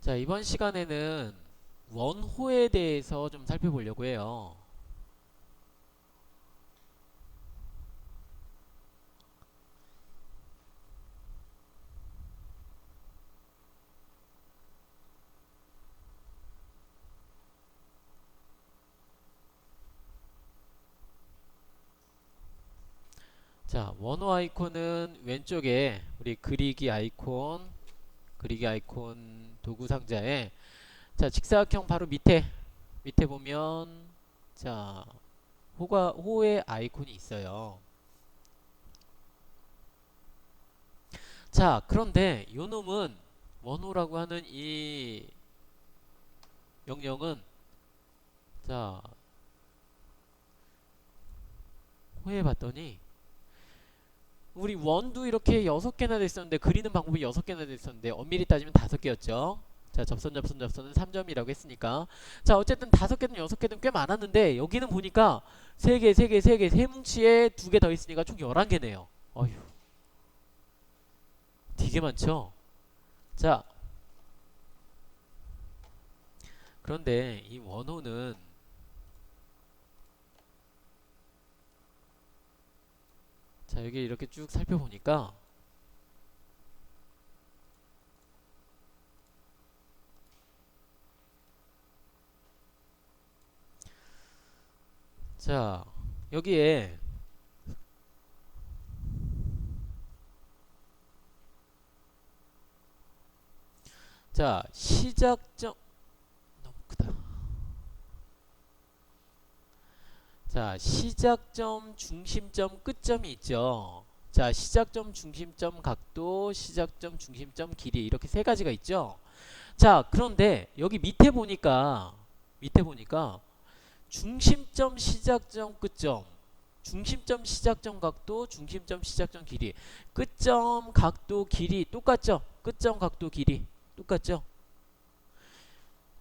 자, 이번 시간에는 원호에 대해서 좀 살펴보려고 해요. 자, 원호 아이콘은 왼쪽에 우리 그리기 아이콘 도구 상자에 자, 직사각형 바로 밑에 보면 자, 호의 아이콘이 있어요. 자, 그런데 요 놈은 원호라고 하는 이 명령은 자, 호해 봤더니 우리 원도 이렇게 6개나 됐었는데 그리는 방법이 6개나 됐었는데 엄밀히 따지면 5개였죠. 자, 접선은 3점이라고 했으니까 자, 어쨌든 5개든 6개든 꽤 많았는데 여기는 보니까 3개 세 뭉치에 2개 더 있으니까 총 11개네요. 어휴, 되게 많죠. 자, 그런데 이 원호는 자, 여기 이렇게 쭉 살펴보니까 자, 여기에 자, 시작점 너무 크다. 자, 시작점, 중심점, 끝점이 있죠. 자, 시작점, 중심점, 각도, 시작점, 중심점, 길이 이렇게 세 가지가 있죠. 자, 그런데 여기 밑에 보니까 중심점, 시작점, 끝점, 중심점, 시작점, 각도, 중심점, 시작점, 길이, 끝점, 각도, 길이 똑같죠? 끝점, 각도, 길이 똑같죠?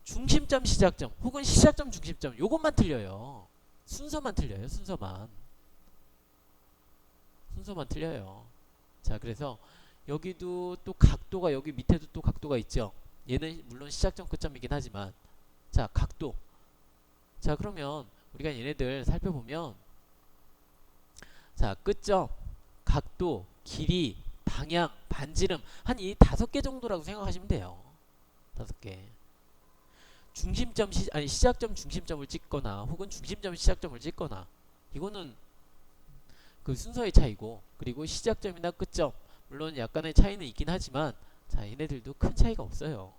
중심점, 시작점 혹은 시작점, 중심점 요것만 틀려요. 순서만 틀려요. 순서만 틀려요. 자, 그래서 여기도 또 각도가 여기 밑에도 또 각도가 있죠. 얘는 물론 시작점 끝점이긴 하지만 자, 각도. 자, 그러면 우리가 얘네들 살펴보면 자, 끝점, 각도, 길이, 방향, 반지름 한 이 5개 정도라고 생각하시면 돼요. 5개. 시작점 중심점을 찍거나 혹은 중심점 시작점을 찍거나 이거는 그 순서의 차이고, 그리고 시작점이나 끝점 물론 약간의 차이는 있긴 하지만 자, 얘네들도 큰 차이가 없어요.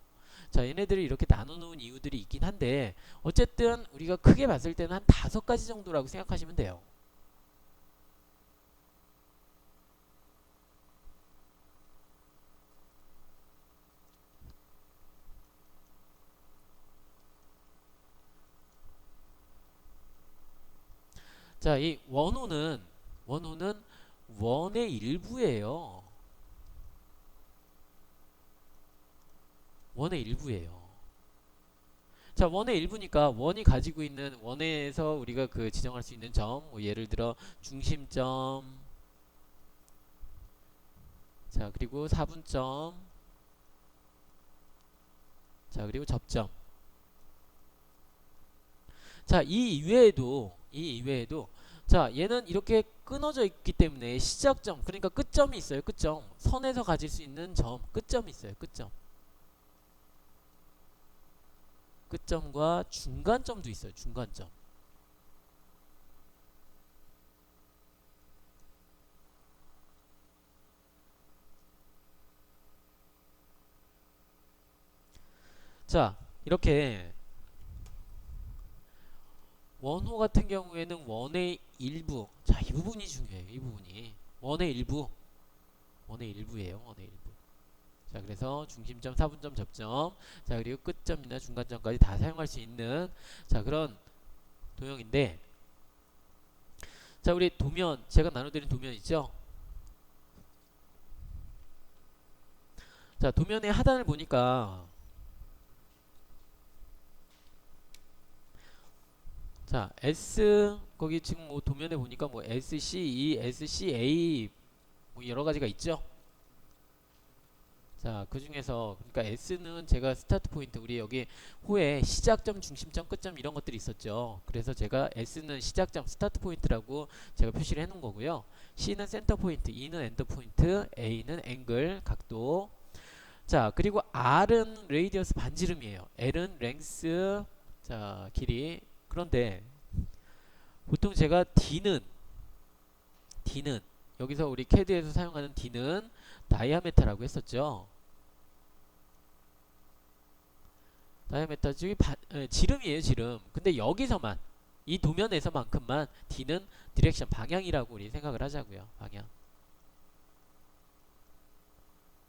자, 얘네들을 이렇게 나눠놓은 이유들이 있긴 한데 어쨌든 우리가 크게 봤을 때는 한 5가지 정도라고 생각하시면 돼요. 자, 이 원호는 원의 일부예요. 원의 일부예요. 자, 원의 일부니까 원이 가지고 있는 원에서 우리가 그 지정할 수 있는 점, 뭐 예를 들어 중심점, 자, 그리고 사분점, 자, 그리고 접점. 자, 이 이외에도 자, 얘는 이렇게 끊어져 있기 때문에 시작점, 그러니까 끝점이 있어요. 끝점. 선에서 가질 수 있는 점, 끝점이 있어요. 끝점. 끝점과 중간점도 있어요. 중간점. 자, 이렇게 원호 같은 경우에는 원의 일부. 자, 이 부분이 중요해요. 이 부분이. 원의 일부예요. 원의 일부. 자, 그래서 중심점, 사분점, 접점, 자, 그리고 끝점이나 중간점까지 다 사용할 수 있는 자, 그런 도형인데, 자, 우리 도면, 제가 나눠드린 도면 있죠? 자, 도면의 하단을 보니까 자, 거기 지금 뭐 도면에 보니까 뭐 SCE, SCA 뭐 여러 가지가 있죠? 자, 그 중에서 그러니까 S는 제가 스타트 포인트 우리 여기 호에 시작점, 중심점, 끝점 이런 것들이 있었죠. 그래서 제가 S는 시작점, 스타트 포인트라고 제가 표시를 해 놓은 거고요. C는 센터 포인트, E는 엔드 포인트, A는 앵글, 각도. 자, 그리고 R은 레이디어스 반지름이에요. L은 랭스, 자, 길이. 그런데 보통 제가 D는 여기서 우리 CAD에서 사용하는 D는 다이아메타라고 했었죠. 다이아메타 즉 지름이에요, 지름. 근데 여기서만 이 도면에서만큼만 D는 디렉션 방향이라고 우리 생각을 하자고요. 방향.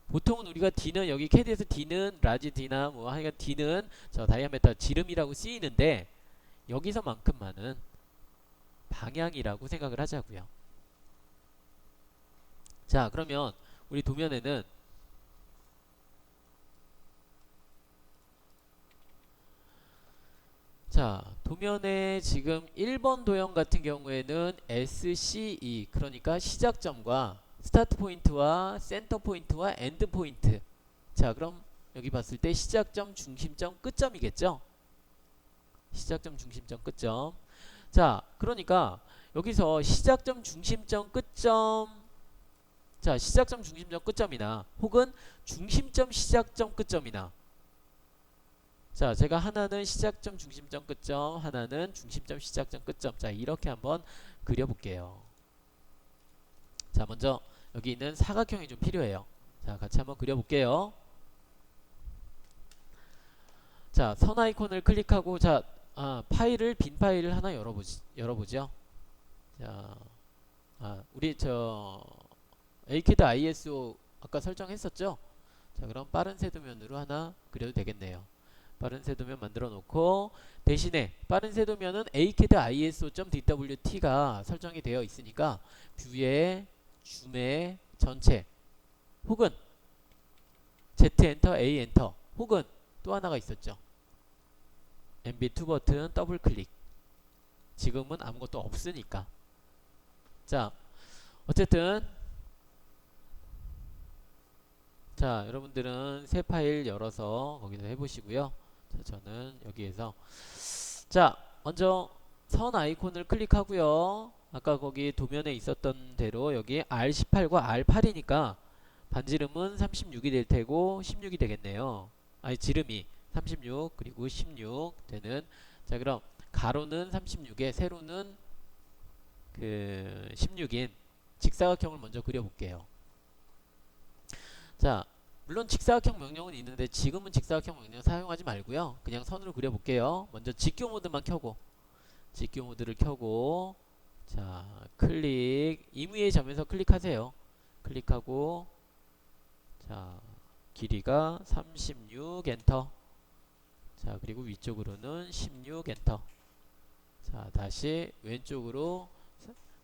보통은 우리가 D는 여기 CAD에서 D는 라지 D나 뭐 하여간 D는 저 다이아메타 지름이라고 쓰이는데 여기서만큼만은 방향이라고 생각을 하자고요. 자, 그러면 우리 도면에는 자, 도면에 지금 1번 도형 같은 경우에는 SCE 그러니까 시작점과 스타트 포인트와 센터 포인트와 엔드 포인트. 자, 그럼 여기 봤을 때 시작점, 중심점, 끝점이겠죠? 시작점, 중심점, 끝점. 자, 그러니까 여기서 시작점, 중심점, 끝점. 자, 시작점, 중심점, 끝점이나 혹은 중심점, 시작점, 끝점이나. 자, 제가 하나는 시작점, 중심점, 끝점, 하나는 중심점, 시작점, 끝점. 자, 이렇게 한번 그려볼게요. 자, 먼저 여기 있는 사각형이 좀 필요해요. 자, 같이 한번 그려볼게요. 자, 선 아이콘을 클릭하고 자, 파일을 빈 파일을 하나 열어보죠. 자, 우리 저 ACAD ISO 아까 설정했었죠? 자, 그럼 빠른 세도면으로 하나 그려도 되겠네요. 빠른 세도면 만들어 놓고 대신에 빠른 세도면은 ACAD ISO.dwt가 설정이 되어 있으니까 뷰에 줌에 전체 혹은 Z 엔터 A 엔터 혹은 또 하나가 있었죠. MB2 버튼 더블 클릭. 지금은 아무것도 없으니까. 자, 어쨌든 자, 여러분들은 새 파일 열어서 거기서 해보시고요. 자, 저는 여기에서 자, 먼저 선 아이콘을 클릭하고요. 아까 거기 도면에 있었던 대로 여기 R18과 R8이니까 반지름은 36이 될 테고 16이 되겠네요. 아니, 지름이 36 그리고 16 되는. 자, 그럼 가로는 36에 세로는 그 16인 직사각형을 먼저 그려볼게요. 자, 물론 직사각형 명령은 있는데 지금은 직사각형 명령 사용하지 말고요. 그냥 선으로 그려볼게요. 먼저 직교 모드만 켜고 직교 모드를 켜고 자, 클릭 임의의 점에서 클릭하세요. 클릭하고 자, 길이가 36 엔터. 자, 그리고 위쪽으로는 16 엔터. 자, 다시 왼쪽으로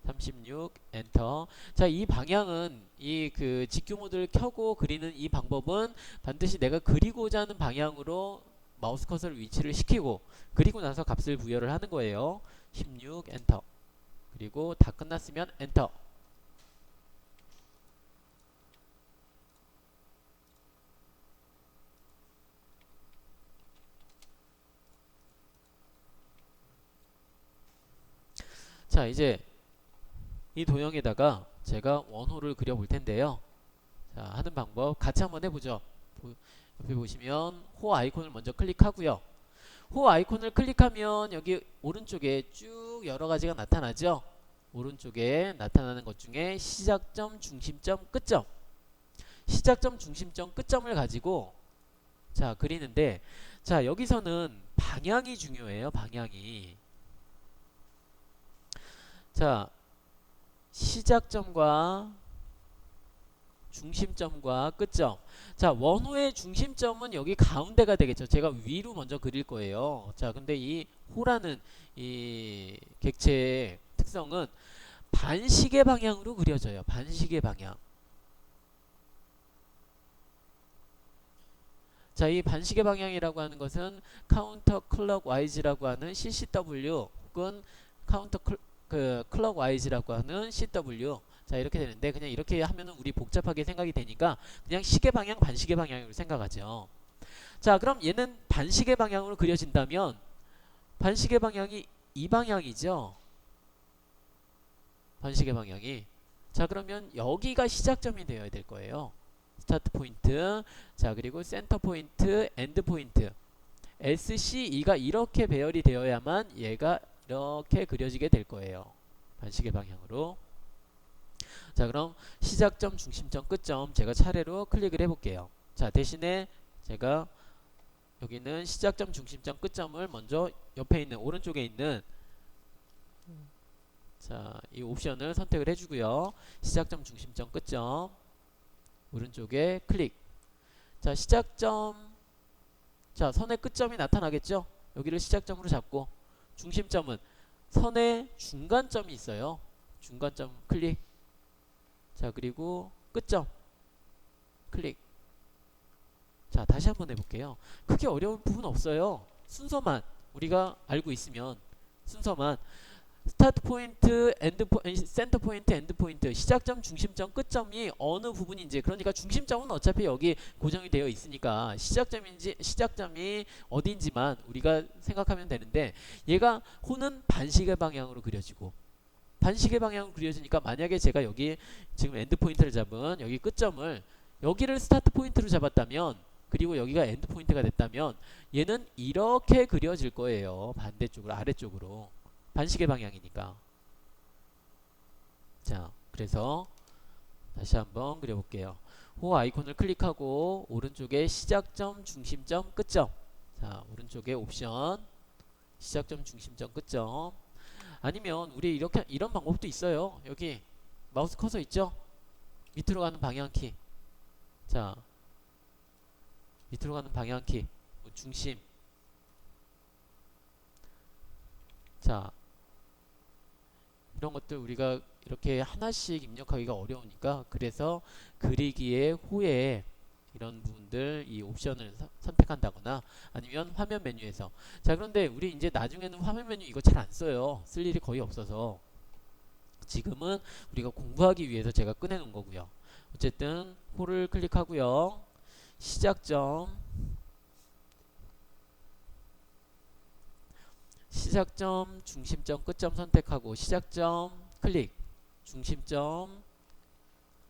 36 엔터. 자, 이 방향은 이 그 직교 모드를 켜고 그리는 이 방법은 반드시 내가 그리고자 하는 방향으로 마우스 커서를 위치를 시키고 그리고 나서 값을 부여를 하는 거예요. 16 엔터. 그리고 다 끝났으면 엔터. 자, 이제 이 도형에다가 제가 원호를 그려볼 텐데요. 자, 하는 방법 같이 한번 해보죠. 옆에 보시면 호 아이콘을 먼저 클릭하고요. 호 아이콘을 클릭하면 여기 오른쪽에 쭉 여러 가지가 나타나죠. 오른쪽에 나타나는 것 중에 시작점, 중심점, 끝점. 시작점, 중심점, 끝점을 가지고 자, 그리는데 자, 여기서는 방향이 중요해요. 방향이. 자, 시작점과 중심점과 끝점. 자, 원호의 중심점은 여기 가운데가 되겠죠. 제가 위로 먼저 그릴 거예요. 자, 근데 이 호라는 이 객체의 특성은 반시계 방향으로 그려져요. 반시계 방향. 자, 이 반시계 방향이라고 하는 것은 카운터 클럭 와이즈라고 하는 CCW 혹은 카운터 클럭 와이즈라고 하는 CW. 자, 이렇게 되는데 그냥 이렇게 하면은 우리 복잡하게 생각이 되니까 그냥 시계 방향, 반시계 방향으로 생각하죠. 자, 그럼 얘는 반시계 방향으로 그려진다면 반시계 방향이 이 방향이죠. 반시계 방향이. 자, 그러면 여기가 시작점이 되어야 될 거예요. 스타트 포인트. 자, 그리고 센터 포인트, 엔드 포인트. SCE가 이렇게 배열이 되어야만 얘가 이렇게 그려지게 될 거예요. 반시계 방향으로. 자, 그럼 시작점, 중심점, 끝점 제가 차례로 클릭을 해볼게요. 자, 대신에 제가 여기는 시작점, 중심점, 끝점을 먼저 옆에 있는 오른쪽에 있는 자, 이 옵션을 선택을 해주고요. 시작점, 중심점, 끝점 오른쪽에 클릭. 자, 시작점. 자, 선의 끝점이 나타나겠죠? 여기를 시작점으로 잡고 중심점은 선의 중간점이 있어요. 중간점 클릭. 자, 그리고 끝점 클릭. 자, 다시 한번 해볼게요. 크게 어려운 부분 없어요. 순서만 우리가 알고 있으면 순서만 스타트 포인트, 센터 포인트, 엔드 포인트, 시작점, 중심점, 끝점이 어느 부분인지, 그러니까 중심점은 어차피 여기 고정이 되어 있으니까 시작점이 어딘지만 우리가 생각하면 되는데, 얘가 호는 반시계 방향으로 그려지고 반시계 방향으로 그려지니까 만약에 제가 여기 지금 엔드 포인트를 잡은 여기 끝점을 여기를 스타트 포인트로 잡았다면, 그리고 여기가 엔드 포인트가 됐다면 얘는 이렇게 그려질 거예요. 반대쪽으로, 아래쪽으로. 반시계 방향이니까. 자, 그래서 다시 한번 그려볼게요. 호 아이콘을 클릭하고 오른쪽에 시작점, 중심점, 끝점. 자, 오른쪽에 옵션 시작점, 중심점, 끝점. 아니면 우리 이렇게 이런 방법도 있어요. 여기 마우스 커서 있죠? 밑으로 가는 방향키. 자, 밑으로 가는 방향키. 중심. 자, 이런 것들 우리가 이렇게 하나씩 입력하기가 어려우니까, 그래서 그리기의 호에 이런 부분들 이 옵션을 선택한다거나 아니면 화면 메뉴에서. 자, 그런데 우리 이제 나중에는 화면 메뉴 이거 잘 안 써요. 쓸 일이 거의 없어서 지금은 우리가 공부하기 위해서 제가 꺼내 놓은 거고요. 어쨌든 호를 클릭하고요. 시작점, 중심점, 끝점 선택하고 시작점 클릭, 중심점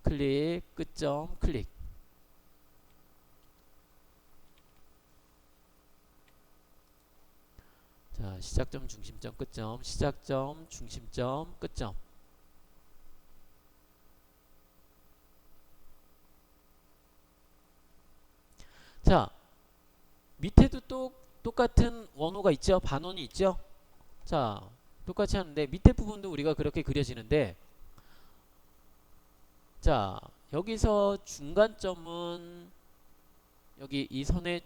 클릭, 끝점 클릭. 자, 시작점, 중심점, 끝점, 시작점, 중심점, 끝점. 자, 밑에도 또 똑같은 원호가 있죠? 반원이 있죠? 자, 똑같이 하는데 밑에 부분도 우리가 그렇게 그려지는데, 자, 여기서 중간점은 여기 이 선의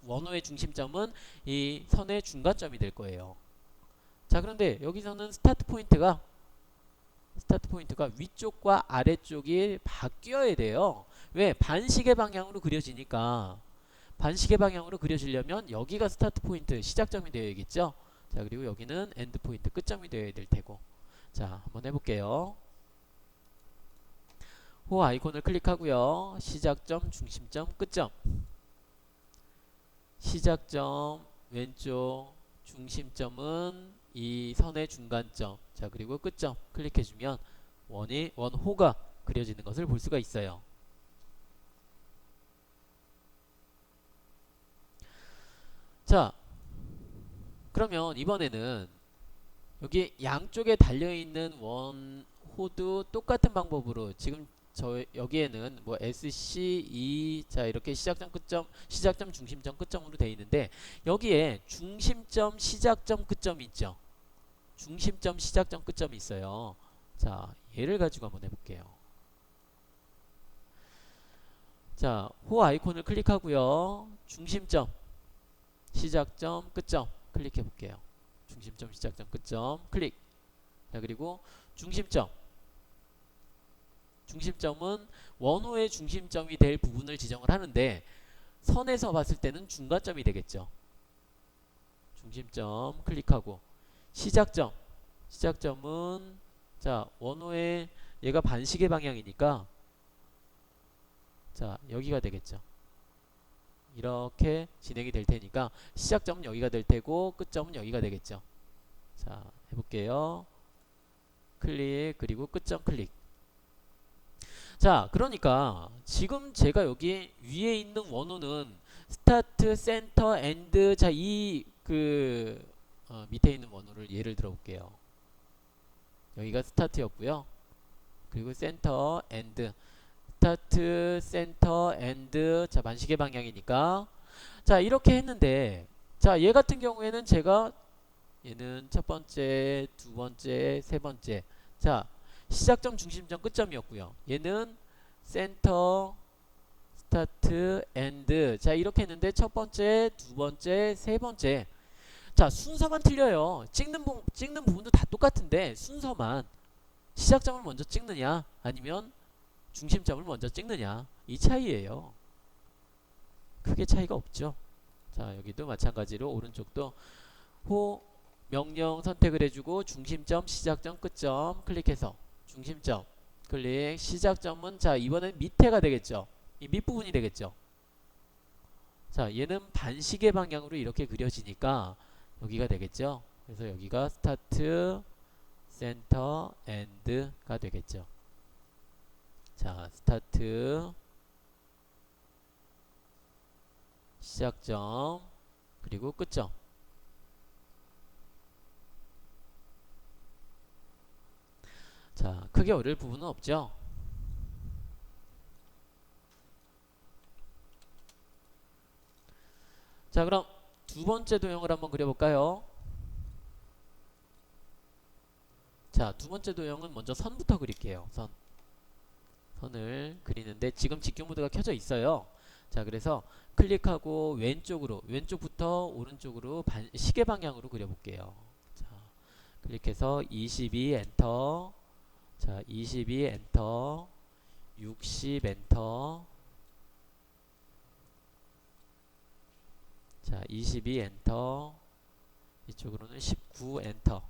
원호의 중심점은 이 선의 중간점이 될 거예요. 자, 그런데 여기서는 스타트 포인트가 위쪽과 아래쪽이 바뀌어야 돼요. 왜? 반시계 방향으로 그려지니까. 반시계 방향으로 그려지려면 여기가 스타트 포인트, 시작점이 되어야겠죠. 자, 그리고 여기는 엔드 포인트, 끝점이 되어야 될 테고. 자, 한번 해볼게요. 호 아이콘을 클릭하고요. 시작점, 중심점, 끝점. 시작점 왼쪽, 중심점은 이 선의 중간점. 자, 그리고 끝점 클릭해주면 원호가 그려지는 것을 볼 수가 있어요. 자, 그러면 이번에는 여기 양쪽에 달려있는 원호도 똑같은 방법으로, 지금 여기에는 뭐 SCE, 자, 이렇게 시작점, 중심점, 끝점으로 되어 있는데, 여기에 중심점, 시작점, 끝점이 있죠. 중심점, 시작점, 끝점이 있어요. 자, 얘를 가지고 한번 해볼게요. 자, 호 아이콘을 클릭하고요. 중심점, 시작점, 끝점 클릭해 볼게요. 중심점, 시작점, 끝점 클릭. 자, 그리고 중심점은 원호의 중심점이 될 부분을 지정을 하는데, 선에서 봤을 때는 중간점이 되겠죠. 중심점 클릭하고 시작점은 자, 원호의 얘가 반시계 방향이니까 자, 여기가 되겠죠. 이렇게 진행이 될 테니까 시작점은 여기가 될 테고 끝점은 여기가 되겠죠. 자, 해볼게요. 클릭 그리고 끝점 클릭. 자, 그러니까 지금 제가 여기 위에 있는 원호는 스타트, 센터, 엔드. 자, 이 밑에 있는 원호를 예를 들어 볼게요. 여기가 스타트였고요. 그리고 센터, 엔드. 스타트, 센터, 엔드. 자, 반시계 방향이니까. 자, 이렇게 했는데 자, 얘 같은 경우에는 제가 얘는 첫 번째, 두 번째, 세 번째. 자, 시작점, 중심점, 끝점이었고요. 얘는 센터, 스타트, 엔드. 자, 이렇게 했는데 첫 번째, 두 번째, 세 번째. 자, 순서만 틀려요. 찍는 부분도 다 똑같은데 순서만 시작점을 먼저 찍느냐 아니면 중심점을 먼저 찍느냐 이 차이예요. 크게 차이가 없죠. 자, 여기도 마찬가지로 오른쪽도 호 명령 선택을 해주고 중심점, 시작점, 끝점 클릭해서 중심점 클릭, 시작점은 자 이번엔 밑에가 되겠죠. 이 밑부분이 되겠죠. 자, 얘는 반시계 방향으로 이렇게 그려지니까 여기가 되겠죠. 그래서 여기가 스타트, 센터, 엔드가 되겠죠. 자, 스타트, 시작점, 그리고 끝점. 자, 크게 어려울 부분은 없죠. 자, 그럼 두 번째 도형을 한번 그려볼까요? 자, 두 번째 도형은 먼저 선부터 그릴게요. 선을 그리는데 지금 직경 모드가 켜져 있어요. 자, 그래서 클릭하고 왼쪽부터 오른쪽으로 시계 방향으로 그려볼게요. 자, 클릭해서 22 엔터. 자, 22 엔터. 60 엔터. 자, 22 엔터. 이쪽으로는 19 엔터.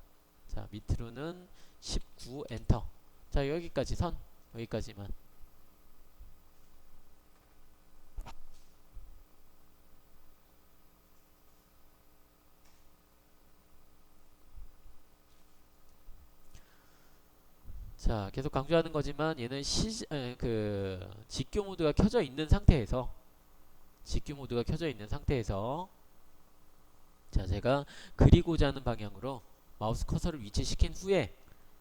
자, 밑으로는 19 엔터. 자, 여기까지 여기까지만. 자, 계속 강조하는 거지만 얘는 직교 모드가 켜져 있는 상태에서 자, 제가 그리고자 하는 방향으로 마우스 커서를 위치시킨 후에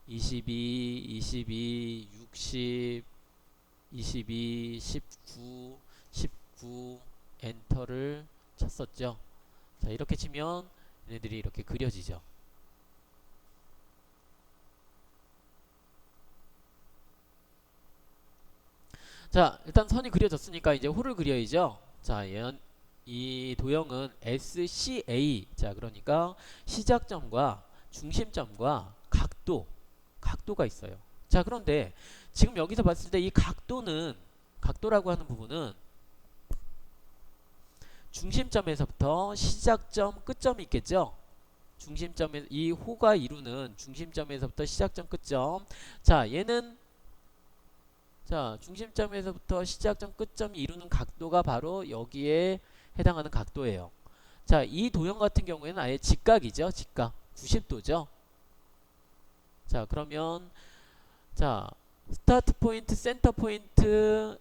22, 60, 22, 19 엔터를 쳤었죠. 자, 이렇게 치면 얘네들이 이렇게 그려지죠. 자, 일단 선이 그려졌으니까 이제 호를 그려야죠. 자, 이 도형은 SCA. 자, 그러니까 시작점과 중심점과 각도가 있어요. 자, 그런데 지금 여기서 봤을 때 이 각도라고 하는 부분은 중심점에서부터 시작점, 끝점이 있겠죠? 이 호가 이루는 중심점에서부터 시작점, 끝점. 자, 얘는 자, 중심점에서부터 시작점, 끝점이 이루는 각도가 바로 여기에 해당하는 각도예요. 자, 이 도형 같은 경우에는 아예 직각이죠. 직각. 90도죠. 자, 그러면 자, 스타트 포인트, 센터 포인트,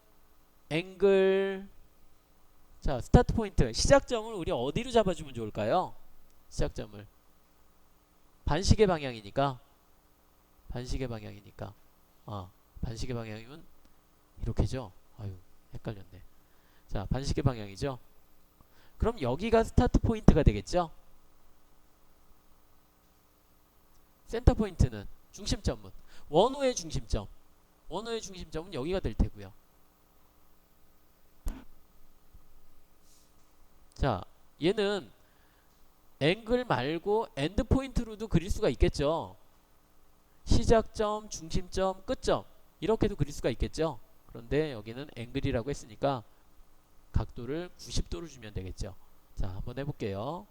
앵글. 자, 스타트 포인트, 시작점을 우리 어디로 잡아주면 좋을까요? 시작점을 반시계 방향이니까 반시계 방향이면 이렇게죠. 아유, 헷갈렸네. 자, 반시계 방향이죠. 그럼 여기가 스타트 포인트가 되겠죠. 센터 포인트는 중심점은 원호의 중심점은 여기가 될 테고요. 자, 얘는 앵글 말고 엔드 포인트로도 그릴 수가 있겠죠. 시작점, 중심점, 끝점 이렇게도 그릴 수가 있겠죠. 그런데 여기는 앵글이라고 했으니까 각도를 90도로 주면 되겠죠. 자, 한번 해볼게요.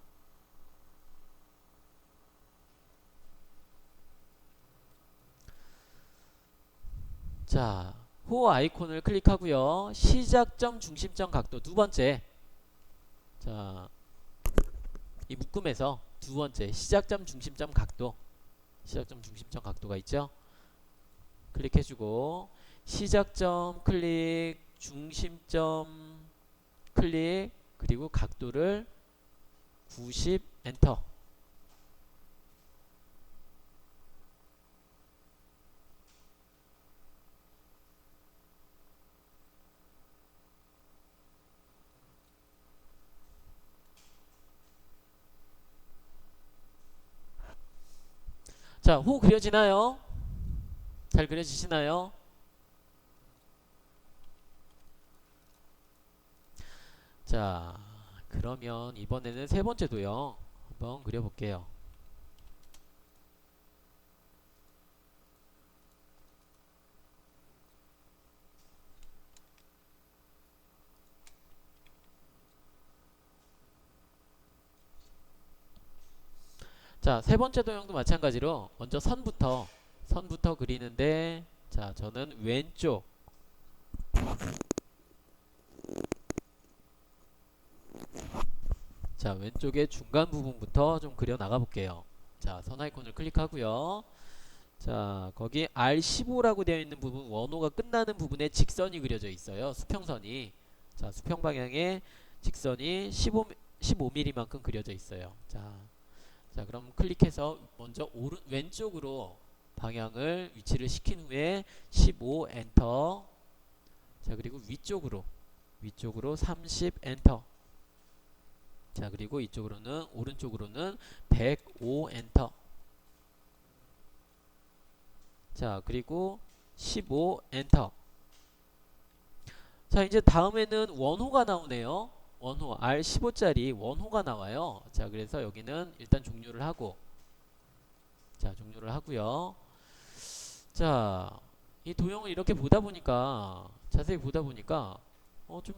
자, 호 아이콘을 클릭하고요. 시작점, 중심점 각도 두 번째. 자, 이 묶음에서 두 번째 시작점, 중심점 각도. 시작점, 중심점 각도가 있죠. 클릭해주고 시작점 클릭, 중심점 클릭, 그리고 각도를 90 엔터. 자, 호 그려지나요? 잘 그려지시나요? 자, 그러면 이번에는 세 번째 도형 한번 그려볼게요. 자, 세 번째 도형도 마찬가지로 먼저 선부터 그리는데, 자, 저는 왼쪽, 자, 왼쪽의 중간 부분부터 좀 그려 나가 볼게요. 자, 선 아이콘을 클릭하고요. 자, 거기 R15라고 되어 있는 부분, 원호가 끝나는 부분에 직선이 그려져 있어요. 수평선이. 자, 수평 방향에 직선이 15mm만큼 그려져 있어요. 자, 그럼 클릭해서 먼저 왼쪽으로 방향을 위치를 시킨 후에 15 엔터. 자, 그리고 위쪽으로 30 엔터. 자, 그리고 오른쪽으로는 105 엔터. 자, 그리고 15 엔터. 자, 이제 다음에는 원호가 나오네요. 원호 R15짜리 원호가 나와요. 자, 그래서 여기는 일단 종료를 하고, 자, 종료를 하고요. 자, 이 도형을 이렇게 자세히 보다 보니까 좀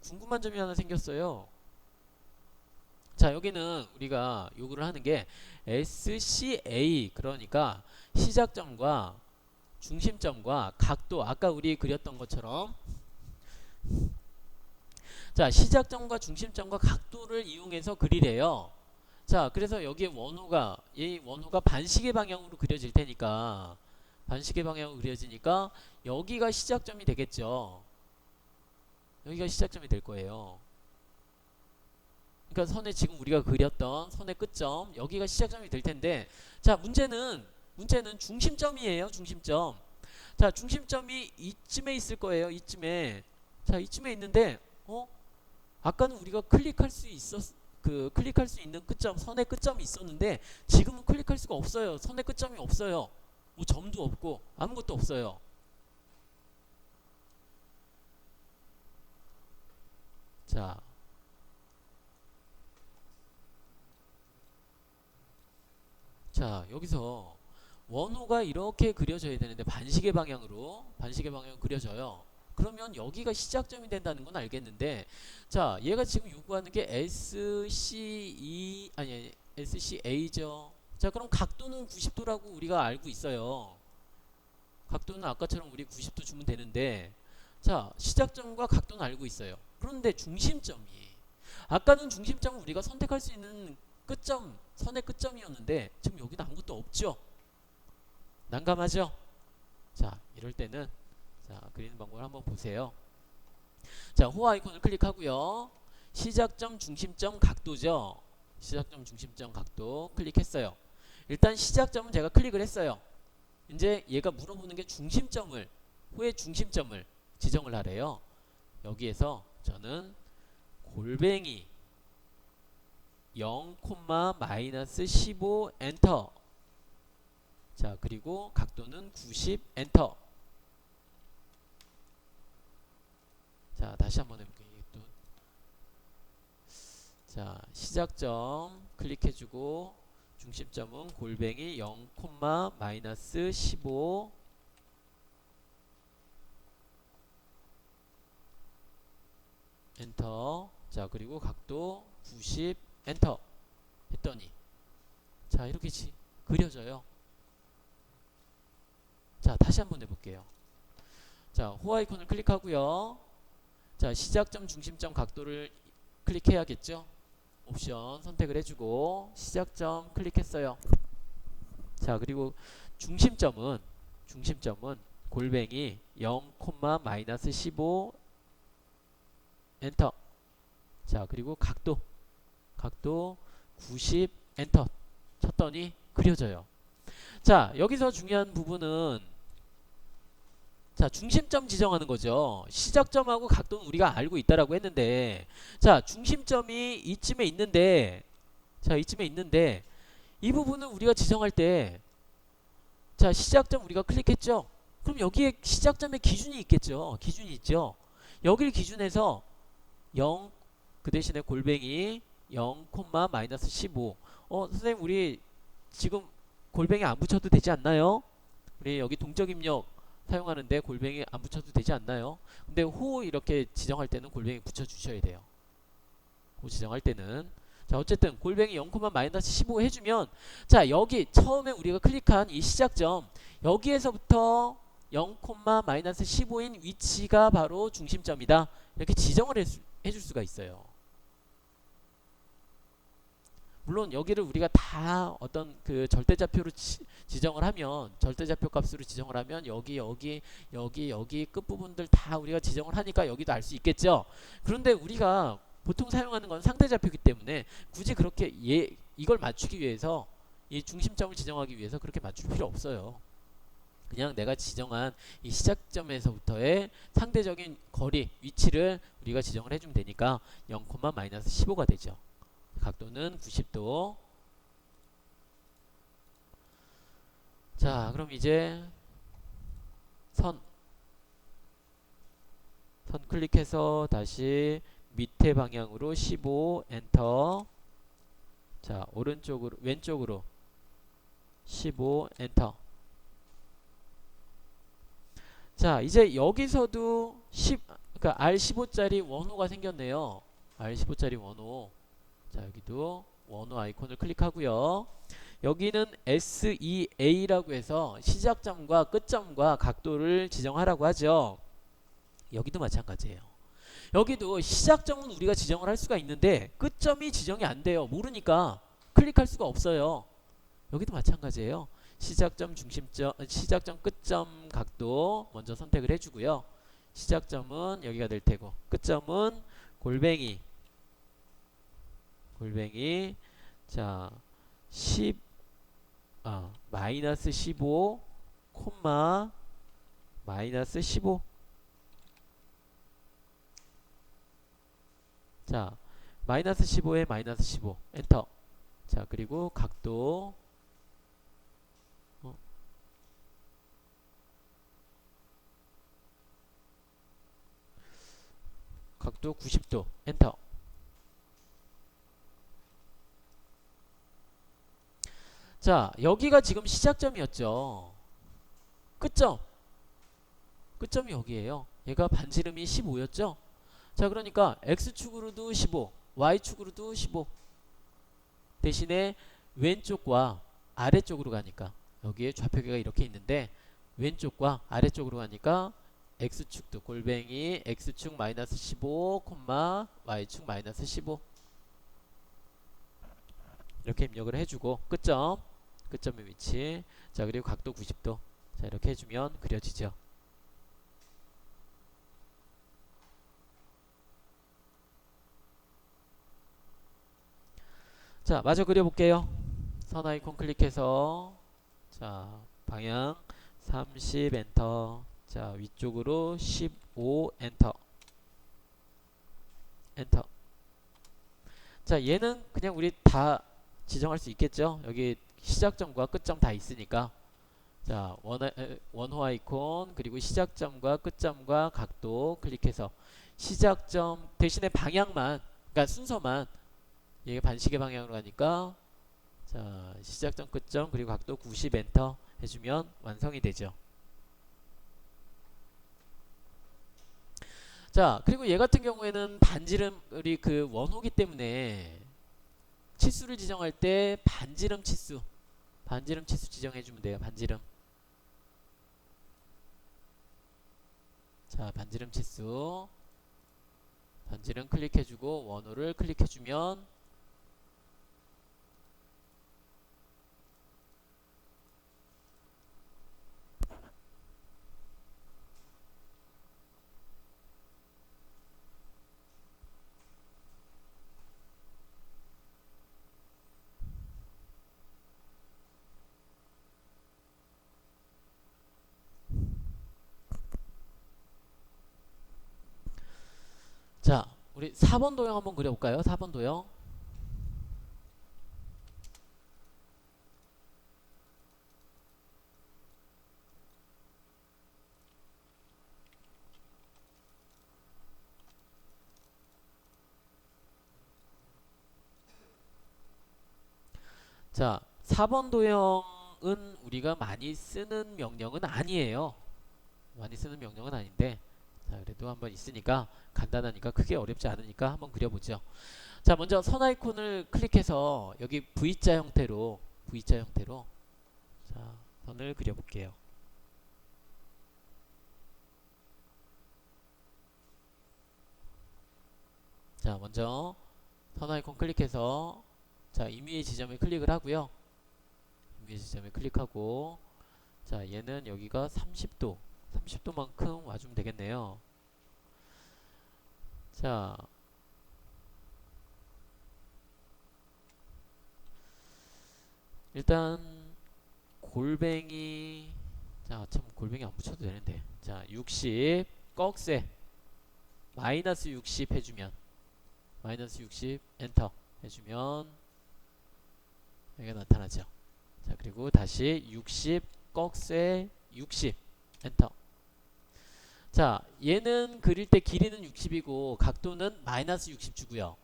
궁금한 점이 하나 생겼어요. 자, 여기는 우리가 요구를 하는 게 SCA, 그러니까 시작점과 중심점과 각도, 아까 우리 그렸던 것처럼, 자, 시작점과 중심점과 각도를 이용해서 그리래요. 자, 그래서 여기에 이 원호가 반시계 방향으로 그려질 테니까, 반시계 방향으로 그려지니까 여기가 시작점이 되겠죠. 여기가 시작점이 될 거예요. 그러니까 지금 우리가 그렸던 선의 끝점, 여기가 시작점이 될 텐데, 자, 문제는 중심점이에요. 중심점. 자, 중심점이 이쯤에 있을 거예요. 이쯤에. 자, 이쯤에 있는데, 아까는 우리가 클릭할 수 있는 끝점, 선의 끝점이 있었는데, 지금은 클릭할 수가 없어요. 선의 끝점이 없어요. 뭐 점도 없고 아무것도 없어요. 자, 여기서 원호가 이렇게 그려져야 되는데 반시계 방향으로 그려져요. 그러면 여기가 시작점이 된다는 건 알겠는데, 자, 얘가 지금 요구하는 게 SCA죠. 자, 그럼 각도는 90도라고 우리가 알고 있어요. 각도는 아까처럼 우리 90도 주면 되는데, 자, 시작점과 각도는 알고 있어요. 그런데 아까는 중심점은 우리가 선택할 수 있는 선의 끝점이었는데, 지금 여기는 아무것도 없죠. 난감하죠? 자, 이럴 때는, 자, 그리는 방법을 한번 보세요. 자, 호 아이콘을 클릭하고요. 시작점, 중심점, 각도죠. 시작점, 중심점, 각도 클릭했어요. 일단 시작점은 제가 클릭을 했어요. 이제 얘가 물어보는 게 호의 중심점을 지정을 하래요. 여기에서 저는 골뱅이 0, 마이너스 15 엔터. 자, 그리고 각도는 90 엔터. 자, 다시 한번 해볼게요. 자, 시작점 클릭해주고 중심점은 골뱅이 0, 마이너스 15 엔터. 자, 그리고 각도 90 엔터 했더니, 자, 이렇게 그려져요. 자, 다시 한번 해볼게요. 자, 호 아이콘을 클릭하고요. 자, 시작점, 중심점 각도를 클릭해야겠죠. 옵션 선택을 해주고 시작점 클릭했어요. 자, 그리고 중심점은 골뱅이 0, 마이너스 15 엔터. 자, 그리고 각도 90 엔터 쳤더니 그려져요. 자, 여기서 중요한 부분은 자, 중심점 지정하는 거죠. 시작점하고 각도는 우리가 알고 있다라고 했는데, 자, 중심점이 이쯤에 있는데, 자, 이쯤에 있는데, 이 부분은 우리가 지정할 때, 자, 시작점 우리가 클릭했죠. 그럼 여기에 시작점의 기준이 있겠죠. 기준이 있죠. 여기를 기준해서 0, 그 대신에 골뱅이 0, 마이너스 15. 선생님, 우리 지금 골뱅이 안 붙여도 되지 않나요? 우리 여기 동적 입력 사용하는데 골뱅이 안 붙여도 되지 않나요? 근데 호 이렇게 지정할 때는 골뱅이 붙여주셔야 돼요. 호 지정할 때는. 자, 어쨌든 골뱅이 0, 마이너스 15 해주면, 자, 여기 처음에 우리가 클릭한 이 시작점, 여기에서부터 0, 마이너스 15인 위치가 바로 중심점이다. 이렇게 지정을 해줄 수가 있어요. 물론 여기를 우리가 다 어떤 그 절대좌표로 지정을 하면, 절대좌표 값으로 지정을 하면 여기 끝부분들 다 우리가 지정을 하니까 여기도 알 수 있겠죠. 그런데 우리가 보통 사용하는 건 상대좌표이기 때문에 굳이 그렇게 이걸 맞추기 위해서, 이 중심점을 지정하기 위해서 그렇게 맞출 필요 없어요. 그냥 내가 지정한 이 시작점에서부터의 상대적인 거리, 위치를 우리가 지정을 해주면 되니까 0, 마이너스 15가 되죠. 각도는 90도. 자, 그럼 이제 선 클릭해서 다시 밑에 방향으로 15 엔터. 자, 왼쪽으로 15 엔터. 자, 이제 여기서도 그러니까 R15짜리 원호가 생겼네요. R15짜리 원호. 자, 여기도 원호 아이콘을 클릭하고요. 여기는 SEA라고 해서 시작점과 끝점과 각도를 지정하라고 하죠. 여기도 마찬가지예요. 여기도 시작점은 우리가 지정을 할 수가 있는데 끝점이 지정이 안 돼요. 모르니까 클릭할 수가 없어요. 여기도 마찬가지예요. 시작점, 시작점, 끝점 각도 먼저 선택을 해주고요. 시작점은 여기가 될 테고, 끝점은 골뱅이 자, 마이너스 15 마이너스 15. 자, 마이너스 15에 마이너스 15 엔터. 자, 그리고 각도 각도 90도 엔터. 자, 여기가 지금 시작점이었죠. 끝점이 여기에요. 얘가 반지름이 15였죠. 자, 그러니까 X축으로도 15, Y축으로도 15. 대신에 왼쪽과 아래쪽으로 가니까, 여기에 좌표계가 이렇게 있는데 왼쪽과 아래쪽으로 가니까 X축도 골뱅이 X축 마이너스 15, Y축 마이너스 15 이렇게 입력을 해주고, 끝점의 위치. 자, 그리고 각도 90도. 자, 이렇게 해주면 그려지죠. 자, 마저 그려볼게요. 선 아이콘 클릭해서, 자, 방향 30 엔터. 자, 위쪽으로 15 엔터. 자, 얘는 그냥 우리 다 지정할 수 있겠죠. 여기 시작점과 끝점 다 있으니까. 자, 원호 아이콘, 그리고 시작점과 끝점과 각도 클릭해서 시작점 대신에 방향만, 그러니까 순서만, 얘가 반시계 방향으로 가니까, 자, 시작점, 끝점, 그리고 각도 90 엔터 해주면 완성이 되죠. 자, 그리고 얘 같은 경우에는 반지름이 그 원호기 때문에 치수를 지정할 때 반지름 치수 지정해주면 돼요. 반지름. 자, 반지름 치수. 반지름 클릭해주고 원호를 클릭해주면 자, 우리 4번 도형 한번 그려볼까요? 4번 도형. 자, 4번 도형은 우리가 많이 쓰는 명령은 아니에요. 많이 쓰는 명령은 아닌데, 자, 그래도 한번 있으니까 간단하니까 크게 어렵지 않으니까 한번 그려보죠. 자, 먼저 선 아이콘을 클릭해서 여기 V자 형태로 자, 선을 그려볼게요. 자, 먼저 선 아이콘 클릭해서 자, 임의의 지점에 클릭을 하고요. 임의의 지점에 클릭하고 자, 얘는 여기가 30도만큼 와주면 되겠네요. 자, 일단 골뱅이 자, 참 골뱅이 안 붙여도 되는데 자, 60 꺽쇠 마이너스 60 해주면 마이너스 60 엔터 해주면 여기가 나타나죠. 자, 그리고 다시 60 꺽쇠 60 엔터. 자, 얘는 그릴 때 길이는 60이고 각도는 마이너스 60 주고요.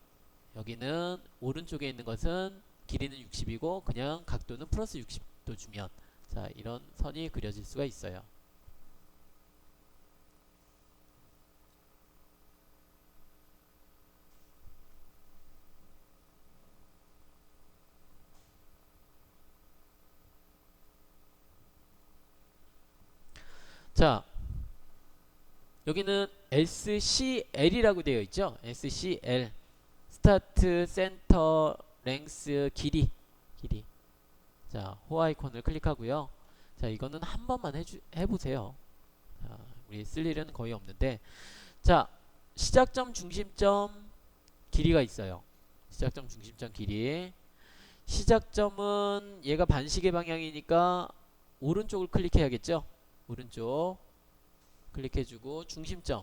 여기는 오른쪽에 있는 것은 길이는 60이고 그냥 각도는 플러스 60도 주면 자, 이런 선이 그려질 수가 있어요. 자, 여기는 SCL이라고 되어 있죠. SCL 스타트 센터 랭스 길이 자, 호 아이콘을 클릭하고요. 자, 이거는 한 번만 해보세요. 자, 우리 쓸 일은 거의 없는데 자, 시작점 중심점 길이가 있어요. 시작점 중심점 길이 시작점은 얘가 반시계 방향이니까 오른쪽을 클릭해야겠죠. 오른쪽 클릭해주고 중심점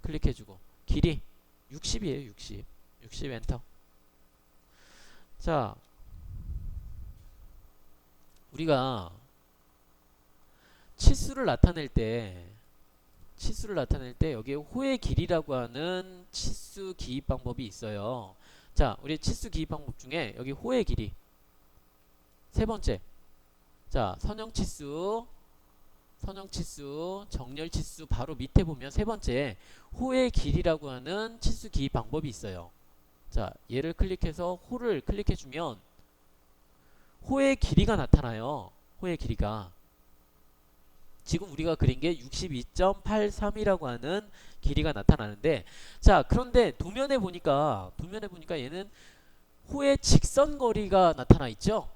클릭해주고 길이 60이에요. 60 엔터. 자, 우리가 치수를 나타낼 때 여기에 호의 길이라고 하는 치수 기입 방법이 있어요. 자, 우리 치수 기입 방법 중에 여기 호의 길이 세 번째 자, 선형치수 정렬치수 바로 밑에 보면 세 번째 호의 길이라고 하는 치수 기입 방법이 있어요. 자, 얘를 클릭해서 호를 클릭해주면 호의 길이가 나타나요. 호의 길이가 지금 우리가 그린 게 62.83이라고 하는 길이가 나타나는데 자, 그런데 도면에 보니까 얘는 호의 직선거리가 나타나 있죠.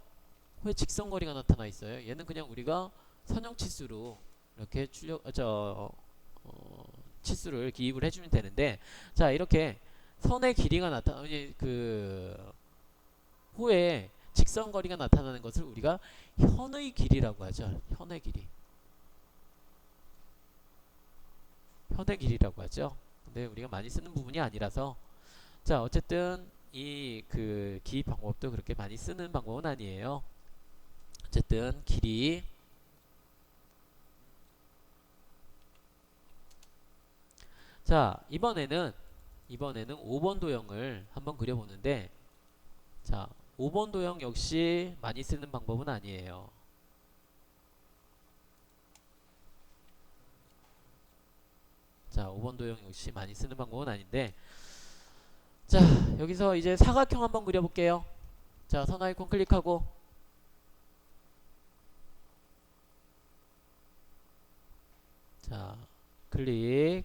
호의 직선거리가 나타나 있어요. 얘는 그냥 우리가 선형치수로 이렇게 치수를 기입을 해주면 되는데 자, 이렇게 선의 길이가 호의 직선거리가 나타나는 것을 우리가 현의 길이라고 하죠. 현의 길이라고 하죠. 근데 우리가 많이 쓰는 부분이 아니라서 자, 어쨌든 이 그 기입 방법도 그렇게 많이 쓰는 방법은 아니에요. 어쨌든 길이 자, 이번에는 5번 도형을 한번 그려보는데 자, 5번 도형 역시 많이 쓰는 방법은 아니에요. 자, 5번 도형 역시 많이 쓰는 방법은 아닌데 자, 여기서 이제 사각형 한번 그려볼게요. 자, 선 아이콘 클릭하고 자, 클릭.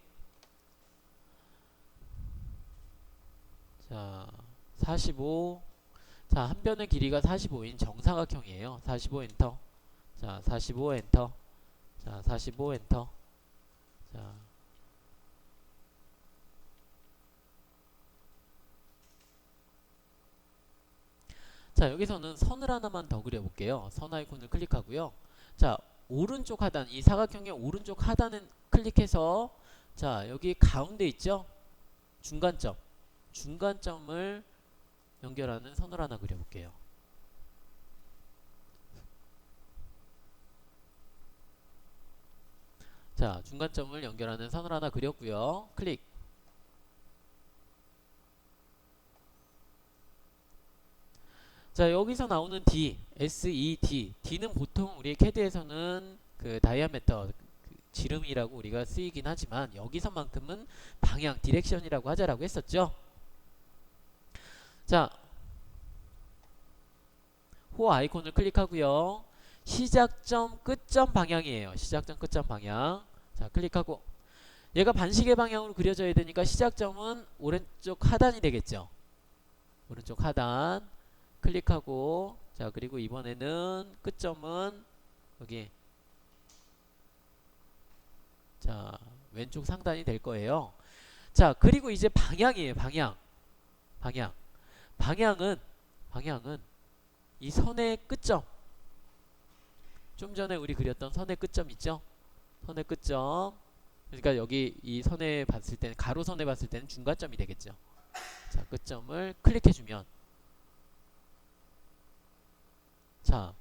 자, 45. 자, 한 변의 길이가 45인 정사각형이에요. 45 엔터. 자, 45 엔터. 자, 45 엔터. 자, 자, 여기서는 선을 하나만 더 그려볼게요. 선 아이콘을 클릭하고요. 자, 오른쪽 하단, 이 사각형의 오른쪽 하단은 클릭해서 자, 여기 가운데 있죠? 중간점. 중간점을 연결하는 선을 하나 그려볼게요. 자, 중간점을 연결하는 선을 하나 그렸고요. 클릭. 자, 여기서 나오는 D, SED. D는 보통 우리 캐드에서는 그 다이아메터, 그 지름이라고 우리가 쓰이긴 하지만 여기서만큼은 방향, 디렉션이라고 하자라고 했었죠. 자, 호 아이콘을 클릭하고요. 시작점, 끝점 방향이에요. 시작점, 끝점 방향. 자, 클릭하고 얘가 반시계 방향으로 그려져야 되니까 시작점은 오른쪽 하단이 되겠죠. 오른쪽 하단 클릭하고 자, 그리고 이번에는 끝점은 여기 자, 왼쪽 상단이 될 거예요. 자, 그리고 이제 방향이에요. 방향. 방향은 이 선의 끝점. 좀 전에 우리 그렸던 선의 끝점 있죠? 선의 끝점. 그러니까 여기 이 선에 봤을 때는 가로선에 봤을 때는 중간점이 되겠죠. 자, 끝점을 클릭해주면 자,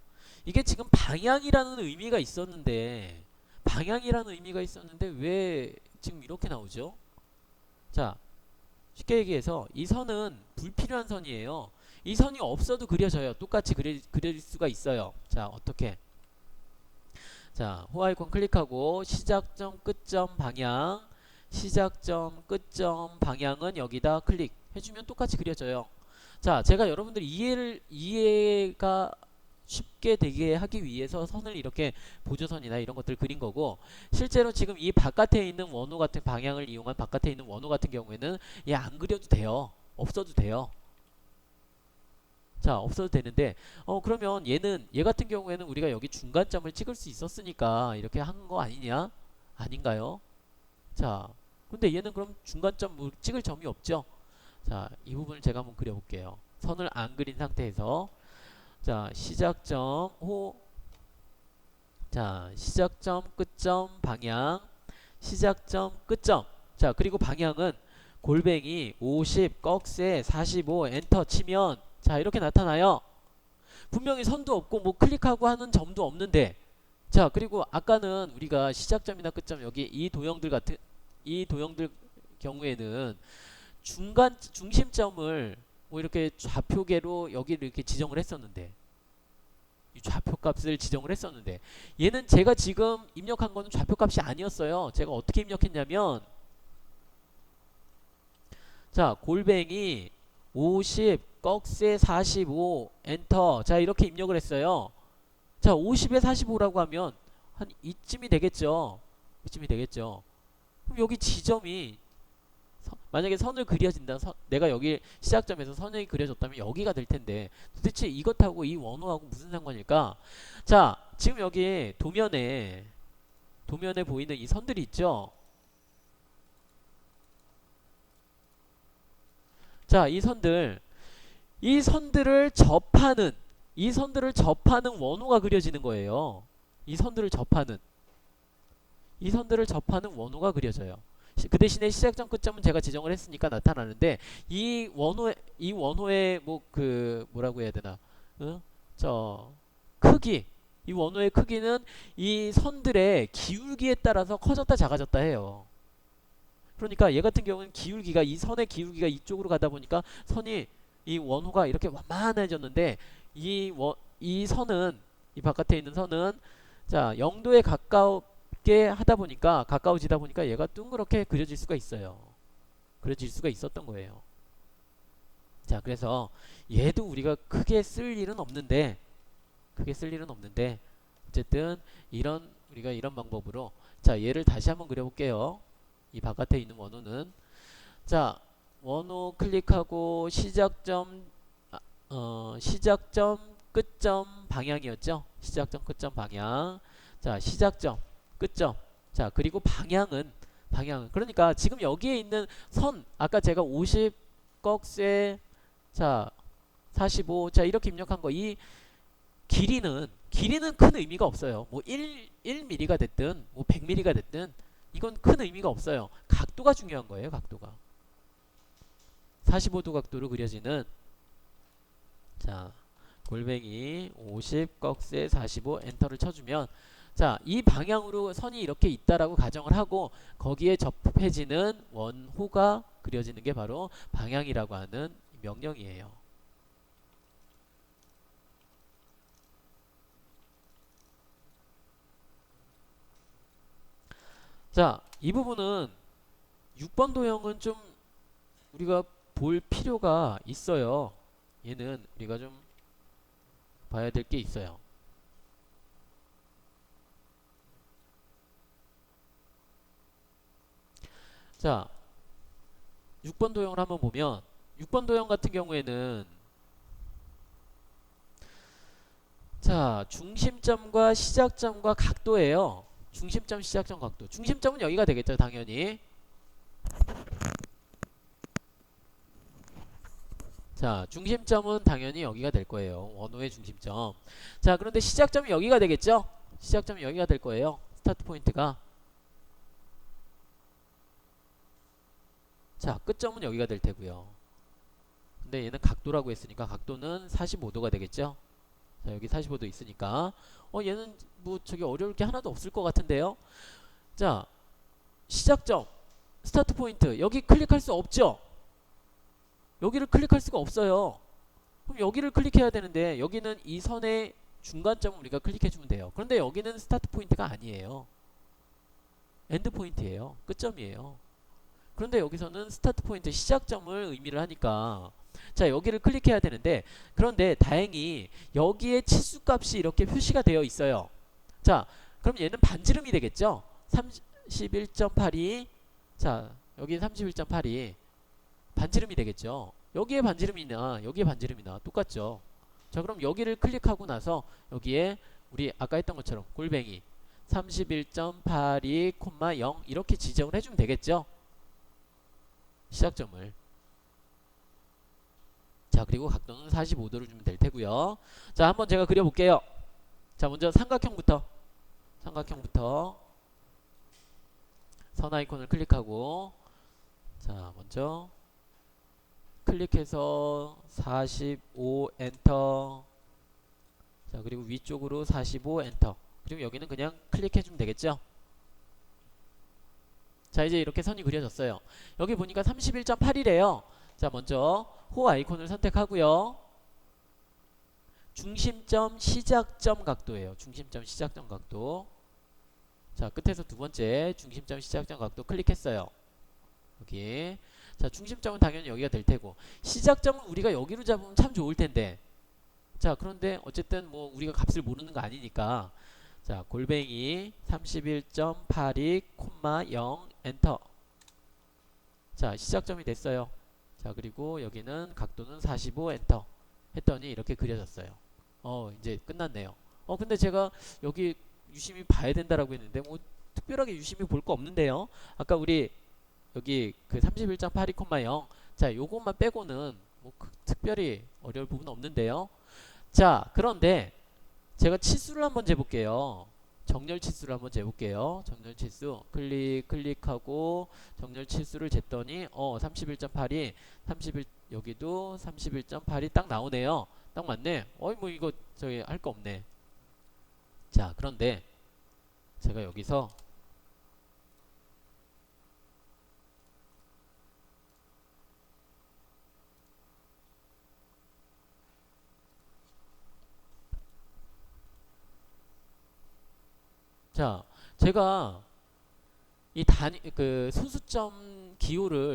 이게 지금 방향이라는 의미가 있었는데 왜 지금 이렇게 나오죠? 자, 쉽게 얘기해서 이 선은 불필요한 선이에요. 이 선이 없어도 그려져요. 똑같이 그릴 수가 있어요. 자, 어떻게? 자, 호 아이콘 클릭하고 시작점, 끝점, 방향. 시작점, 끝점, 방향은 여기다 클릭 해주면 똑같이 그려져요. 자, 제가 여러분들 이해가 쉽게 되게 하기 위해서 선을 이렇게 보조선이나 이런 것들 그린 거고, 실제로 지금 이 바깥에 있는 원호 같은 방향을 이용한 바깥에 있는 원호 같은 경우에는 얘 안 그려도 돼요. 없어도 돼요. 자, 없어도 되는데 그러면 얘 같은 경우에는 우리가 여기 중간점을 찍을 수 있었으니까 이렇게 한 거 아니냐? 아닌가요? 자, 근데 얘는 그럼 중간점 뭐 찍을 점이 없죠? 자, 이 부분을 제가 한번 그려볼게요. 선을 안 그린 상태에서 자, 시작점 호 자, 시작점 끝점 방향 시작점 끝점. 자, 그리고 방향은 골뱅이 50 꺽쇠 45 엔터 치면 자, 이렇게 나타나요. 분명히 선도 없고 뭐 클릭하고 하는 점도 없는데 자, 그리고 아까는 우리가 시작점이나 끝점 여기 이 도형들 경우에는 중심점을 뭐 이렇게 좌표계로 여기를 이렇게 지정을 했었는데 이 좌표값을 지정을 했었는데 얘는 제가 지금 입력한 거는 좌표값이 아니었어요. 제가 어떻게 입력했냐면 자, 골뱅이 50 꺽쇠 45 엔터. 자, 이렇게 입력을 했어요. 자, 50에 45라고 하면 한 이쯤이 되겠죠. 이쯤이 되겠죠. 그럼 여기 지점이 만약에 선을 그려진다. 내가 여기 시작점에서 선이 그려졌다면 여기가 될 텐데 도대체 이것하고 이 원호하고 무슨 상관일까? 자, 지금 여기 도면에 보이는 이 선들이 있죠. 자, 이 선들을 접하는 원호가 그려지는 거예요. 이 선들을 접하는 원호가 그려져요. 그 대신에 시작점 끝점은 제가 지정을 했으니까 나타나는데 이 원호의 뭐 그 뭐라고 해야 되나? 저 크기 이 원호의 크기는 이 선들의 기울기에 따라서 커졌다 작아졌다 해요. 그러니까 얘 같은 경우는 이 선의 기울기가 이쪽으로 가다 보니까 선이 이 원호가 이렇게 완만해졌는데 이 선은 이 바깥에 있는 선은 자 0도에 가까워지다 보니까 얘가 둥그렇게 그려질 수가 있어요. 그려질 수가 있었던 거예요. 자, 그래서 얘도 우리가 크게 쓸 일은 없는데 어쨌든 우리가 이런 방법으로 자, 얘를 다시 한번 그려볼게요. 이 바깥에 있는 원호는. 자, 원호 클릭하고 시작점, 시작점, 끝점 방향이었죠. 시작점, 끝점 방향. 자, 시작점, 끝점. 자, 그리고 방향은 그러니까 지금 여기에 있는 선, 아까 제가 50 꺽쇠, 자, 45, 자, 이렇게 입력한 거, 이 길이는 큰 의미가 없어요. 뭐 1mm가 됐든 뭐 100mm가 됐든 이건 큰 의미가 없어요. 각도가 중요한 거예요. 각도가 45도 각도로 그려지는, 자, 골뱅이 50 꺽쇠 45 엔터를 쳐주면, 자, 이 방향으로 선이 이렇게 있다라고 가정을 하고 거기에 접해지는 원호가 그려지는 게 바로 방향이라고 하는 명령이에요. 자, 이 부분은 6번 도형은 좀 우리가 볼 필요가 있어요. 얘는 우리가 좀 봐야 될 게 있어요. 자, 6번 도형을 한번 보면 6번 도형 같은 경우에는, 자, 중심점과 시작점과 각도예요. 중심점, 시작점, 각도. 중심점은 여기가 되겠죠, 당연히. 자, 중심점은 당연히 여기가 될 거예요. 원호의 중심점. 자, 그런데 시작점이 여기가 되겠죠? 시작점이 여기가 될 거예요. 스타트 포인트가. 자, 끝점은 여기가 될 테고요. 근데 얘는 각도라고 했으니까 각도는 45도가 되겠죠? 자, 여기 45도 있으니까 얘는 뭐 저기 어려울 게 하나도 없을 것 같은데요. 자, 시작점, 스타트 포인트, 여기 클릭할 수 없죠? 여기를 클릭할 수가 없어요. 그럼 여기를 클릭해야 되는데 여기는 이 선의 중간점을 우리가 클릭해주면 돼요. 그런데 여기는 스타트 포인트가 아니에요. 엔드 포인트예요. 끝점이에요. 그런데 여기서는 스타트 포인트, 시작점을 의미를 하니까, 자, 여기를 클릭해야 되는데, 그런데 다행히 여기에 치수값이 이렇게 표시가 되어 있어요. 자, 그럼 얘는 반지름이 되겠죠? 31.82. 자, 여기 31.82 반지름이 되겠죠? 여기에 반지름이나 여기에 반지름이나 똑같죠? 자, 그럼 여기를 클릭하고 나서 여기에 우리 아까 했던 것처럼 골뱅이 31.82, 0 이렇게 지정을 해주면 되겠죠? 시작점을. 자, 그리고 각도는 45도를 주면 될 테고요. 자, 한번 제가 그려볼게요. 자, 먼저 삼각형부터 선 아이콘을 클릭하고, 자, 먼저 클릭해서 45 엔터. 자, 그리고 위쪽으로 45 엔터. 그리고 여기는 그냥 클릭해주면 되겠죠? 자, 이제 이렇게 선이 그려졌어요. 여기 보니까 31.8이래요. 자, 먼저 호 아이콘을 선택하고요. 중심점 시작점 각도예요. 중심점 시작점 각도. 자, 끝에서 두 번째 중심점 시작점 각도 클릭했어요. 여기. 자, 중심점은 당연히 여기가 될 테고, 시작점은 우리가 여기로 잡으면 참 좋을 텐데. 자, 그런데 어쨌든 뭐 우리가 값을 모르는 거 아니니까, 자, 골뱅이 31.82, 0 엔터. 자, 시작점이 됐어요. 자, 그리고 여기는 각도는 45 엔터 했더니 이렇게 그려졌어요. 이제 끝났네요. 근데 제가 여기 유심히 봐야 된다라고 했는데 뭐 특별하게 유심히 볼 거 없는데요. 아까 우리 여기 그 31.82, 0. 자, 요것만 빼고는 뭐 특별히 어려울 부분 없는데요. 자, 그런데 제가 치수를 한번 재볼게요. 정렬 치수를 한번 재볼게요. 정렬 치수 클릭하고 정렬 치수를 쟀더니 31.8이 31, 여기도 31.8이 딱 나오네요. 딱 맞네. 뭐 이거 저기 할 거 없네. 자, 그런데 제가 여기서 자, 제가 이 그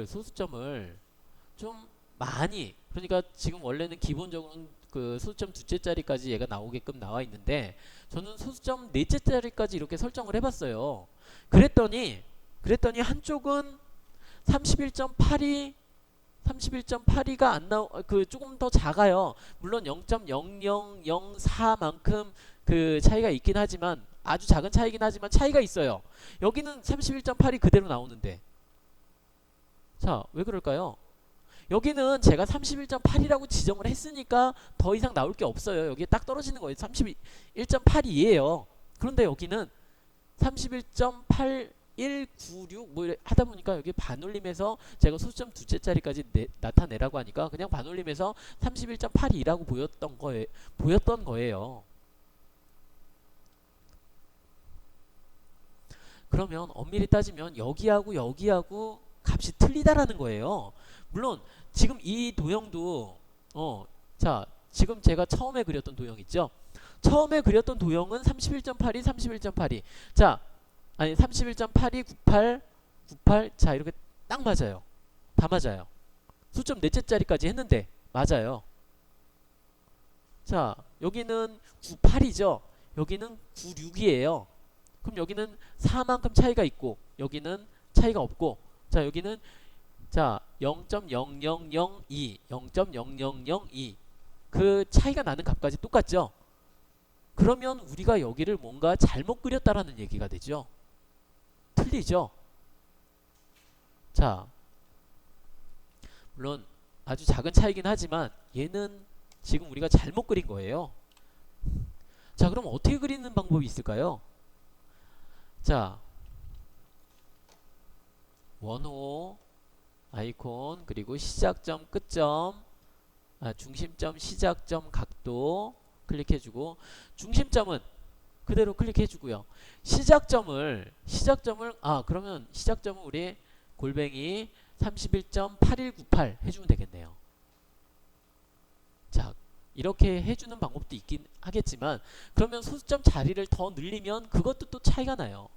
소수점을 좀 많이, 그러니까 지금 원래는 기본적으로는 그 소수점 두째 자리까지 얘가 나오게끔 나와 있는데 저는 소수점 넷째 자리까지 이렇게 설정을 해봤어요. 그랬더니 한쪽은 31.8이 31.82가 안 나오 그 조금 더 작아요. 물론 0.0004만큼 그 차이가 있긴 하지만 아주 작은 차이긴 하지만 차이가 있어요. 여기는 31.8이 그대로 나오는데 자, 왜 그럴까요? 여기는 제가 31.8이라고 지정을 했으니까 더 이상 나올 게 없어요. 여기에 딱 떨어지는 거예요. 31.82예요. 그런데 여기는 31.8196 뭐 하다 보니까 여기 반올림해서 제가 소수점 두째 자리까지 나타내라고 하니까 그냥 반올림해서 31.82라고 보였던 거예요. 그러면 엄밀히 따지면 여기하고 값이 틀리다라는 거예요. 물론 지금 이 도형도 자, 지금 제가 처음에 그렸던 도형 있죠? 처음에 그렸던 도형은 31.82, 31.82. 자, 아니 31.82, 98, 98. 자, 이렇게 딱 맞아요. 다 맞아요. 수점 넷째 자리까지 했는데 맞아요. 자, 여기는 98이죠. 여기는 96이에요. 그럼 여기는 4만큼 차이가 있고 여기는 차이가 없고 자, 여기는 자 0.0002, 0.0002 그 차이가 나는 값까지 똑같죠. 그러면 우리가 여기를 뭔가 잘못 그렸다라는 얘기가 되죠. 틀리죠. 자, 물론 아주 작은 차이긴 하지만 얘는 지금 우리가 잘못 그린 거예요. 자, 그럼 어떻게 그리는 방법이 있을까요? 자, 원호 아이콘 그리고 시작점 끝점 중심점 시작점 각도 클릭해주고 중심점은 그대로 클릭해주고요. 시작점을 그러면 시작점은 우리 골뱅이 31.8198 해주면 되겠네요. 자, 이렇게 해주는 방법도 있긴 하겠지만 그러면 소수점 자리를 더 늘리면 그것도 또 차이가 나요.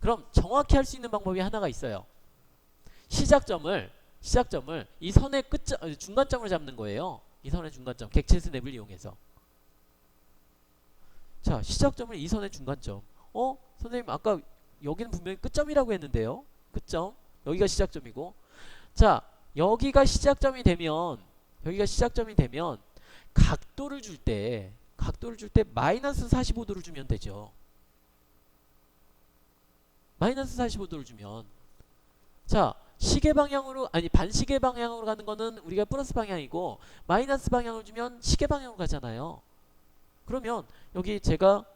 그럼 정확히 할 수 있는 방법이 하나가 있어요. 시작점을 이 선의 끝점 중간점을 잡는 거예요. 이 선의 중간점 객체 스냅을 이용해서 자, 시작점을 이 선의 중간점 선생님 아까 여기는 분명히 끝점이라고 했는데요. 끝점 여기가 시작점이고 자, 여기가 시작점이 되면 각도를 줄 때 마이너스 45도를 주면 되죠. 마이너스 45도를 주면 자, 시계 방향으로 반시계 방향으로 가는 거는 우리가 플러스 방향이고 마이너스 방향을 주면 시계 방향으로 가잖아요. 그러면 여기 제가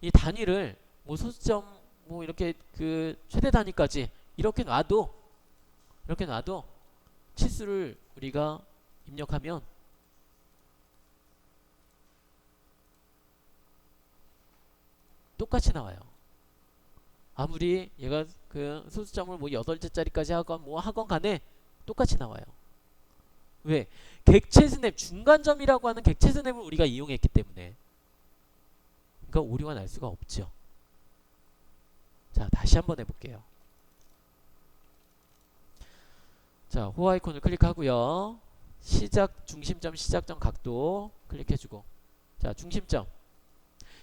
이 단위를 뭐 소수점 뭐 이렇게 그 최대 단위까지 이렇게 놔도 치수를 우리가 입력하면 똑같이 나와요. 아무리 얘가 그 소수점을 뭐 8자짜리까지 하건 뭐 하건 간에 똑같이 나와요. 왜? 객체 스냅 중간점이라고 하는 객체 스냅을 우리가 이용했기 때문에 그러니까 오류가 날 수가 없죠. 자, 다시 한번 해볼게요. 자, 호 아이콘을 클릭하고요. 중심점 시작점 각도 클릭해주고 자, 중심점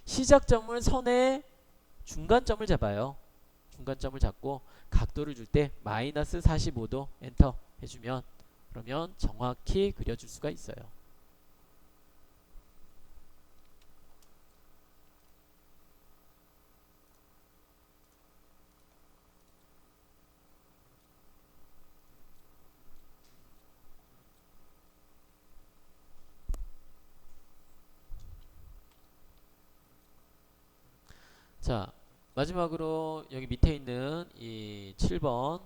시작점을 선의 중간점을 잡아요. 중간점을 잡고 각도를 줄 때 마이너스 45도 엔터 해주면 그러면 정확히 그려줄 수가 있어요. 자, 마지막으로 여기 밑에 있는 이 7번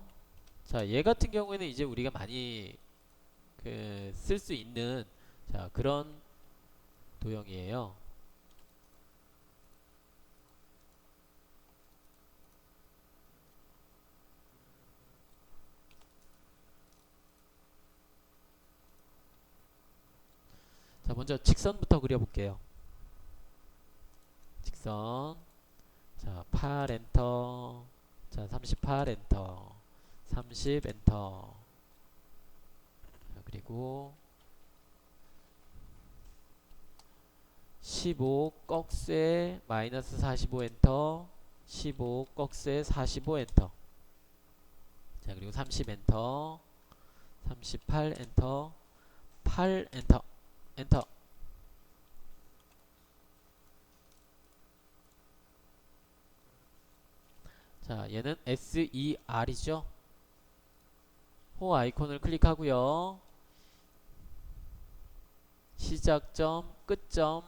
자, 얘 같은 경우에는 이제 우리가 많이 쓸 수 있는 자, 그런 도형이에요. 자, 먼저 직선부터 그려볼게요. 직선 자, 8 엔터 자, 38 엔터 30 엔터 그리고 15 꺽쇠 마이너스 45 엔터 15 꺽쇠 45 엔터 자 그리고 30 엔터 38 엔터 8 엔터 엔터 자 얘는 SER이죠 호 아이콘을 클릭하고요 시작점 끝점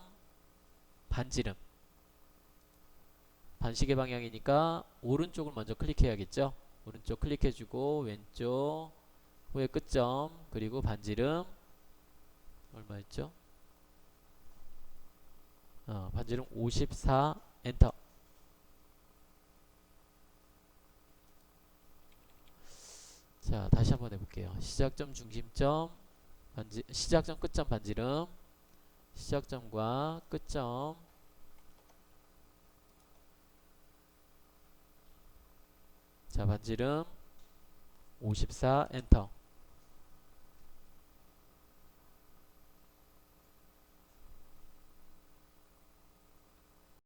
반지름 반시계 방향이니까 오른쪽을 먼저 클릭해야겠죠 오른쪽 클릭해주고 왼쪽 후에 끝점 그리고 반지름 얼마였죠 반지름 54 엔터 자 다시 한번 해볼게요 시작점 중심점 시작점 끝점 반지름 시작점과 끝점 자 반지름 54 엔터